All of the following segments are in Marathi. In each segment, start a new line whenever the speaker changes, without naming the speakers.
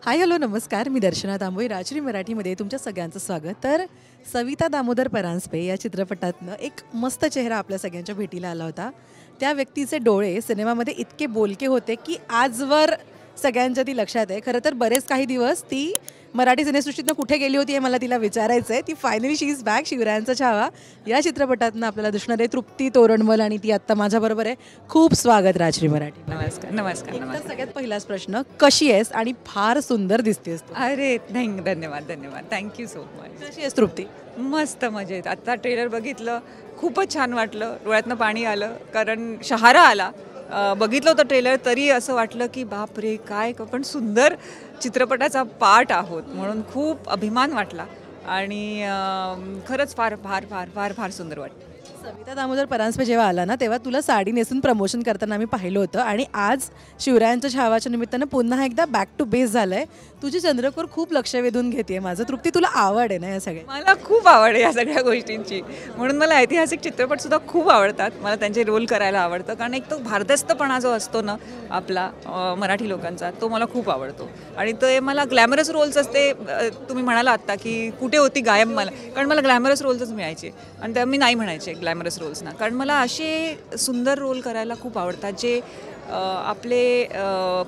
हाय हॅलो नमस्कार. मी दर्शना तांबोई राजश्री मराठीमध्ये तुमच्या सगळ्यांचं स्वागत. तर सविता दामोदर परांजपे या चित्रपटातनं एक मस्त चेहरा आपल्या सगळ्यांच्या भेटीला आला होता. त्या व्यक्तीचे डोळे सिनेमामध्ये इतके बोलके होते की आजवर सगळ्यांच्या ती लक्षात आहे. खरं तर बरेच काही दिवस ती मराठी सिनेसृष्टीतनं कुठे गेली होती हे मला तिला विचारायचं आहे. ती फायनली शी इज बॅक. शिवरायांचा छावा या चित्रपटातनं आपल्याला दिसणार आहे तृप्ती तोरणमल आणि ती आत्ता माझ्याबरोबर आहे. खूप स्वागत राजश्री मराठी.
नमस्कार नमस्कार
तर
नमस्कार.
सगळ्यात पहिलाच प्रश्न, कशी आहेस आणि फार सुंदर दिसतेस तू.
अरे धन्यवाद धन्यवाद थँक्यू सो मच.
कशी आहेस तृप्ती?
मस्त मजेत. आत्ता ट्रेलर बघितलं, खूपच छान वाटलं, डोळ्यातनं पाणी आलं कारण शहारा आला. बघितलं होतं ट्रेलर तरी असं वाटलं की बापरे काय पण सुंदर चित्रपटाचा पार्ट आहोत म्हणून खूप अभिमान वाटला आणि खरंच फार फार फार फार फार सुंदर वाटतं.
सविता दामोदर परांजपे जेव्हा आला ना तेव्हा तुला साडी नेसून प्रमोशन करताना आम्ही पाहिलं होतं आणि आज शिवरायांच्या छावाच्या निमित्तानं पुन्हा एकदा बॅक टू बेस झालंय. तुझी चंद्रकोर खूप लक्ष वेधून घेते माझं. तृप्ती तुला आवड आहे ना या सगळ्या?
मला खूप आवड आहे या सगळ्या गोष्टींची म्हणून मला ऐतिहासिक चित्रपटसुद्धा खूप आवडतात. मला त्यांचे रोल करायला आवडतं कारण एक तो भारदस्तपणा जो असतो ना आपला मराठी लोकांचा तो मला खूप आवडतो आणि ते मला ग्लॅमरस रोल्स असते. तुम्ही म्हणाला आत्ता की कुठे होती गायब मला कारण मला ग्लॅमरस रोल्सच मिळायचे आणि त्या मी नाही म्हणायचे ग्लॅमरस रोल्सना कारण मला असे सुंदर रोल करायला खूप आवडतात जे आपले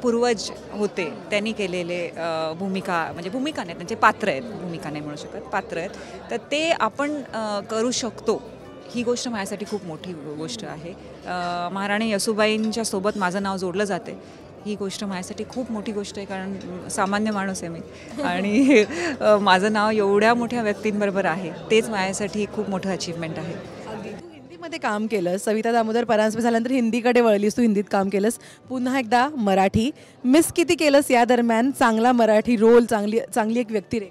पूर्वज होते त्यांनी केलेले भूमिका म्हणजे भूमिका नाही त्यांचे पात्र आहेत भूमिका नाही म्हणू शकत पात्र आहेत तर ते आपण करू शकतो. ही गोष्ट माझ्यासाठी खूप मोठी गोष्ट आहे. महाराणी येसूबाईंच्या सोबत माझं नाव जोडलं जाते ही गोष्ट माझ्यासाठी खूप मोठी गोष्ट आहे कारण सामान्य माणूस आहे मी आणि माझं नाव एवढ्या मोठ्या व्यक्तींबरोबर आहे तेच माझ्यासाठी खूप मोठं अचीवमेंट आहे.
हिंदीमध्ये काम केलं, सविता दामोदर परांजपे झाल्यानंतर हिंदीकडे वळलीस, तू हिंदीत काम केलंस, पुन्हा एकदा मराठी. मिस किती केलंस या दरम्यान? चांगला मराठी रोल, चांगली एक व्यक्ती रे.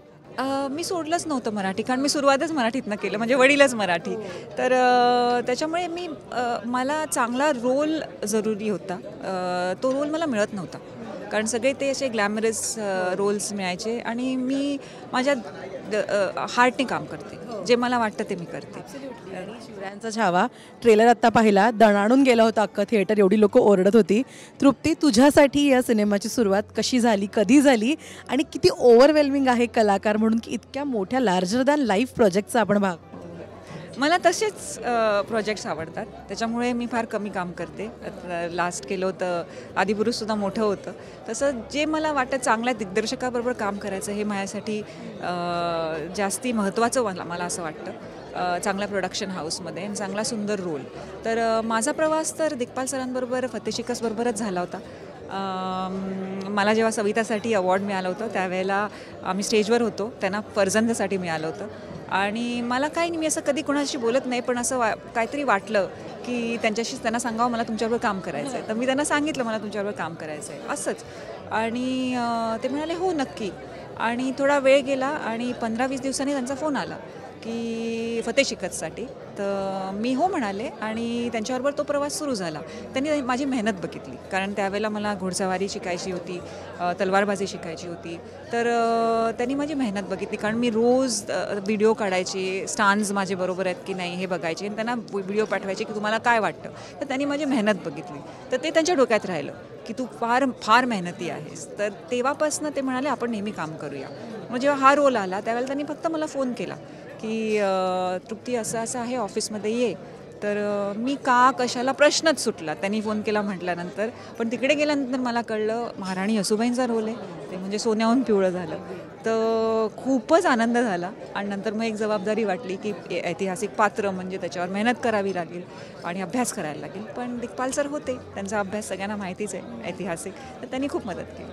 मी सोडलंच नव्हतं मराठी कारण मी सुरुवातच मराठीतनं केलं म्हणजे वडीलच मराठी तर त्याच्यामुळे मला चांगला रोल जरुरी होता. तो रोल मला मिळत नव्हता कारण सगळे ते असे ग्लॅमरस रोल्स मिळायचे आणि मी माझ्या हार्टने काम करते जे मला वाटतं ते मी करते.
शिवरायांचा छावा ट्रेलर आत्ता पाहिला, दणाणून गेला होता अख्खं थिएटर, एवढी लोक ओरडत होती. तृप्ती, तुझ्यासाठी या सिनेमाची सुरुवात कशी झाली, कधी झाली आणि किती ओव्हरवेल्मिंग आहे कलाकार म्हणून की इतक्या मोठ्या लार्जर दॅन लाईफ प्रोजेक्टचा आपण भाग?
मला तसेच प्रोजेक्ट्स आवडतात त्याच्यामुळे मी फार कमी काम करते. लास्ट केलं होतं आदिपुरुषसुद्धा मोठं होतं. तसं जे मला वाटतं चांगल्या दिग्दर्शकाबरोबर काम करायचं हे माझ्यासाठी जास्ती महत्त्वाचं मला असं वाटतं. चांगल्या प्रोडक्शन हाऊसमध्ये आणि चांगला सुंदर रोल. तर माझा प्रवास तर दिग्पाल सरांबरोबर फतेह शिकसबरोबरच झाला होता. मला जेव्हा सवितासाठी अवॉर्ड मिळालं होतं त्यावेळेला आम्ही स्टेजवर होतो त्यांना फर्जंदसाठी मिळालं होतं आणि मला काही नाही मी असं कधी कोणाशी बोलत नाही पण असं काहीतरी वाटलं की त्यांना सांगावं मला तुमच्याबरोबर काम करायचं आहे तर मी त्यांना सांगितलं मला तुमच्याबरोबर काम करायचं आहे असंच आणि ते म्हणाले हो नक्की आणि थोडा वेळ गेला आणि 15-20 दिवसांनी त्यांचा फोन आला की फतेह शिकतसाठी तर मी हो म्हणाले आणि त्यांच्याबरोबर तो प्रवास सुरू झाला. त्यांनी माझी मेहनत बघितली कारण त्यावेळेला मला घोडसवारी शिकायची होती, तलवारबाजी शिकायची होती तर त्यांनी माझी मेहनत बघितली कारण मी रोज व्हिडिओ काढायचे, स्टान्स माझे बरोबर आहेत की नाही हे बघायचे आणि त्यांना व्हिडिओ पाठवायचे की तुम्हाला काय वाटतं तर त्यांनी माझी मेहनत बघितली तर ते त्यांच्या डोक्यात राहिलं की तू फार फार मेहनती आहेस. तर तेव्हापासून ते म्हणाले आपण नेहमी काम करूया. मग जेव्हा हा रोल आला त्यावेळेला त्यांनी फक्त मला फोन केला की तृप्ती असं असं आहे ऑफिसमध्ये ये तर मी कशाला प्रश्नच सुटला त्यांनी फोन केला म्हटल्यानंतर. पण तिकडे गेल्यानंतर मला कळलं महाराणी येसूबाईंचा रोल आहे ते म्हणजे सोन्याहून पिवळं झालं तर खूपच आनंद झाला आणि नंतर मग एक जबाबदारी वाटली की ऐतिहासिक पात्र म्हणजे त्याच्यावर मेहनत करावी लागेल आणि अभ्यास करायला लागेल. पण दिग्पाल सर होते त्यांचा अभ्यास सगळ्यांना माहितीच आहे ऐतिहासिक तर त्यांनी खूप मदत केली.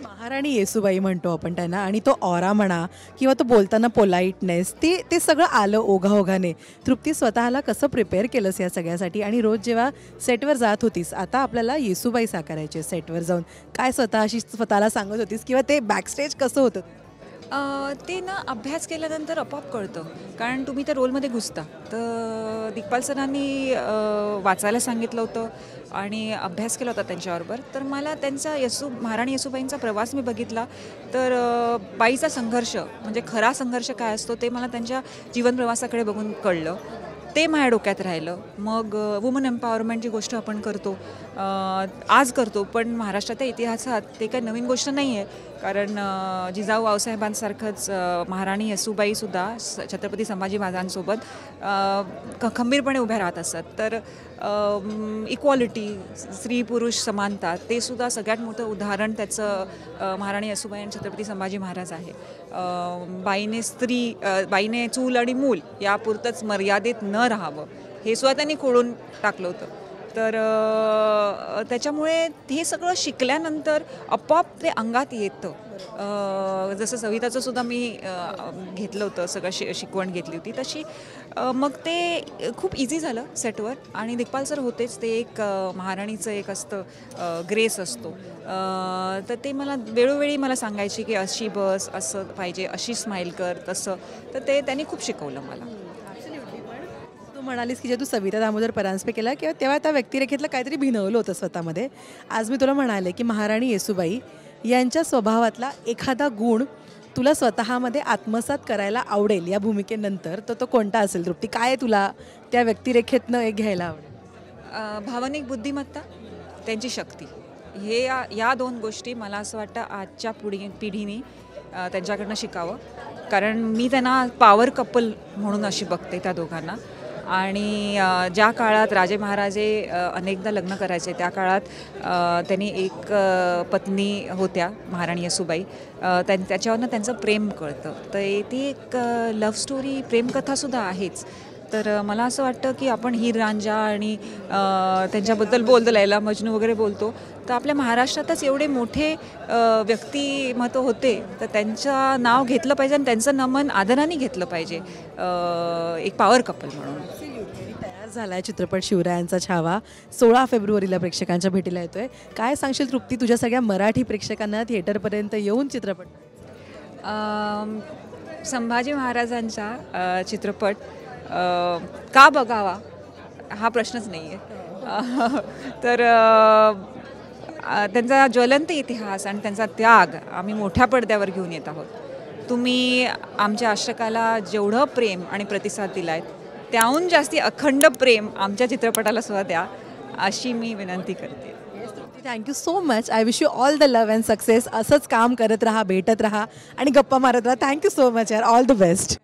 महाराणी येसूबाई म्हणतो आपण त्यांना आणि तो ऑरा म्हणा किंवा तो बोलताना पोलाइटनेस ते सगळं आलं ओघाओघाने. तृप्ती, स्वतःला कसं प्रिपेअर केलंस या सगळ्यासाठी आणि रोज जेव्हा सेटवर जात होतीस आता आपल्याला येसूबाई साकारायचे सेटवर जाऊन काय स्वतःला सांगत होतीस किंवा ते बॅकस्टेज कसं होतं?
ते ना अभ्यास केल्यानंतर आपोआप कळतं कारण तुम्ही त्या रोलमध्ये घुसता. तर दिग्पाल सरांनी वाचायला सांगितलं होतं आणि अभ्यास केला होता त्यांच्याबरोबर तर मला त्यांचा महाराणी येसूबाईंचा प्रवास मी बघितला तर बाईचा संघर्ष म्हणजे खरा संघर्ष काय असतो ते मला त्यांच्या जीवन प्रवासाकडे बघून कळलं. ते माझ्या डोक्यात राहिलं. मग वुमन एम्पॉवरमेंटची गोष्ट आपण करतो आज करतो पण महाराष्ट्राच्या इतिहासात ते काही नवीन गोष्ट नाही आहे कारण जिजाऊ आऊसाहेबांसारखंच महाराणी येसूबाईसुद्धा छत्रपती संभाजी महाराजांसोबत खंबीरपणे उभ्या राहत असतात. तर इक्वॉलिटी, स्त्री पुरुष समानता, ते सुद्धा सगळ्यात मोठं उदाहरण त्याचं महाराणी येसूबाई आणि छत्रपती संभाजी महाराज आहे. बाईने चूल आणि मूल यापुरतंच मर्यादित न राहावं हे सुद्धा त्यांनी खोडून टाकलं होतं. तर त्याच्यामुळे हे सगळं शिकल्यानंतर आपोआप ते अंगात येतं. जसं सविताचं सुद्धा मी घेतलं होतं, सगळं शिकवण घेतली होती तशी. मग ते खूप इझी झालं सेटवर. आणि दिग्पाल सर होतेच, ते एक महाराणीचं एक असतं ग्रेस असतो. तर ते मला वेळोवेळी मला सांगायचे की अशी बस, असं पाहिजे, अशी स्माईल कर, तसं. तर ते त्यांनी खूप शिकवलं मला.
तू म्हणालीस की जे तू सविता दामोदर परांजपे केला किंवा तेव्हा त्या व्यक्तिरेखेतलं काहीतरी भिनवलं होतं स्वतःमध्ये. आज मी तुला म्हणाले की महाराणी येसूबाई यांच्या स्वभावातला एखादा गुण तुला स्वतःमध्ये आत्मसात करायला आवडेल या भूमिकेनंतर, तर तो कोणता असेल तृप्ती? काय तुला त्या व्यक्तिरेखेतनं एक घ्यायला आवडेल?
भावनिक बुद्धिमत्ता, त्यांची शक्ती, हे या दोन गोष्टी मला असं वाटतं आजच्या पिढीने त्यांच्याकडनं शिकावं. कारण मी त्यांना पॉवर कपल म्हणून अशी बघते त्या दोघांना. आणि ज्या काळात राजे महाराजे अनेकदा लग्न करायचे त्या काळात त्यांनी एक पत्नी होत्या महाराणी येसूबाई, त्याच्यावरनं त्यांचं प्रेम कळतं. तर ती एक लव्ह स्टोरी, प्रेमकथासुद्धा आहेच. तर मला असं वाटतं की आपण हीर रांझा आणि त्यांच्याबद्दल बोलतो, लैला मजनू वगैरे बोलतो, तर आपल्या महाराष्ट्रातच एवढे मोठे व्यक्तिमत्व होते, तर त्यांचं नाव घेतलं पाहिजे आणि त्यांचं नमन आदराने घेतलं पाहिजे एक पॉवर कपल म्हणून.
तयार झाला आहे चित्रपट शिवरायांचा छावा. 16 फेब्रुवारीला प्रेक्षकांच्या भेटीला येतोय. काय सांगशील तृप्ती तुझ्या सगळ्या मराठी प्रेक्षकांना थिएटरपर्यंत येऊन चित्रपट?
संभाजी महाराजांचा चित्रपट का बघावा हा प्रश्नच नाही आहे. तर त्यांचा ज्वलंत इतिहास आणि त्यांचा त्याग आम्ही मोठ्या पडद्यावर घेऊन येत आहोत. तुम्ही आमच्या आश्रकाला जेवढं प्रेम आणि प्रतिसाद दिला आहे त्याहून जास्ती अखंड प्रेम आमच्या चित्रपटाला सुद्धा द्या, अशी मी विनंती करते.
Thank you so much. I wish you all the love and success. असंच काम करत राहा, भेटत राहा आणि गप्पा मारत राहा. थँक्यू सो मच यार. All the best.